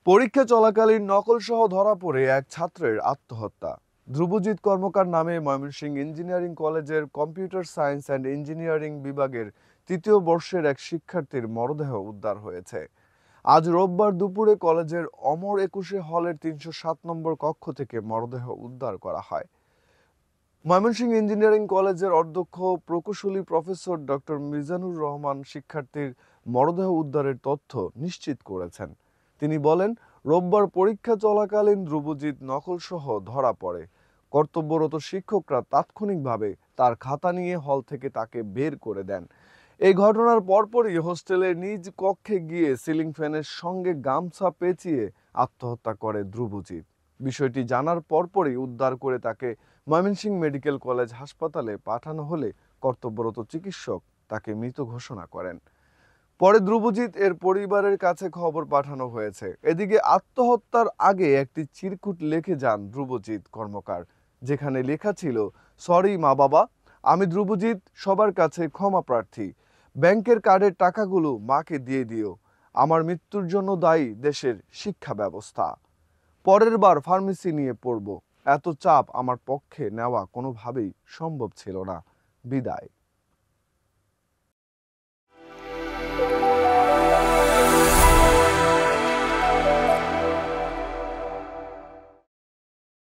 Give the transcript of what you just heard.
পরীক্ষা চলাকালীন নকলসহ ধরা পড়ে এক ছাত্রের আত্মহত্যা। ধ্রুবজিৎ কর্মকার নামে ময়মনসিংহ ইঞ্জিনিয়ারিং কলেজের কম্পিউটার সায়েন্স অ্যান্ড ইঞ্জিনিয়ারিং বিভাগের তৃতীয় বর্ষের এক শিক্ষার্থীর মরদেহ উদ্ধার হয়েছে। আজ রোববার দুপুরে কলেজের অমর একুশে হলের ৩০৭ নম্বর কক্ষ থেকে মরদেহ উদ্ধার করা হয়। ময়মনসিংহ ইঞ্জিনিয়ারিং কলেজের অধ্যক্ষ প্রকৌশলী প্রফেসর ডক্টর মিজানুর রহমান শিক্ষার্থীর মরদেহ উদ্ধারের তথ্য নিশ্চিত করেছেন। তিনি বলেন, রোববার পরীক্ষা চলাকালীন ধ্রুবজিৎ নকলসহ ধরা পড়ে। কর্তব্যরত শিক্ষকরা তাৎক্ষণিকভাবে তার খাতা নিয়ে হল থেকে তাকে বের করে দেন। এই ঘটনার পরপরই হোস্টেলের নিজ কক্ষে গিয়ে সিলিং ফ্যানের সঙ্গে গামছা পেঁচিয়ে আত্মহত্যা করে ধ্রুবজিৎ। বিষয়টি জানার পরপরই উদ্ধার করে তাকে ময়মনসিংহ মেডিকেল কলেজ হাসপাতালে পাঠানো হলে কর্তব্যরত চিকিৎসক তাকে মৃত ঘোষণা করেন। পরে ধ্রুবজিৎ এর পরিবারের কাছে খবর পাঠানো হয়েছে। এদিকে আত্মহত্যার আগে একটি চিরকুট লিখে যান ধ্রুবজিৎ কর্মকার, যেখানে লেখা ছিল, সরি মা বাবা, আমি ধ্রুবজিৎ সবার কাছে ক্ষমা প্রার্থী। ব্যাংকের কার্ডের টাকাগুলো মাকে দিয়ে দিও। আমার মৃত্যুর জন্য দায়ী দেশের শিক্ষা ব্যবস্থা। পরের বার ফার্মেসি নিয়ে পড়ব। এত চাপ আমার পক্ষে নেওয়া কোনোভাবেই সম্ভব ছিল না। বিদায়।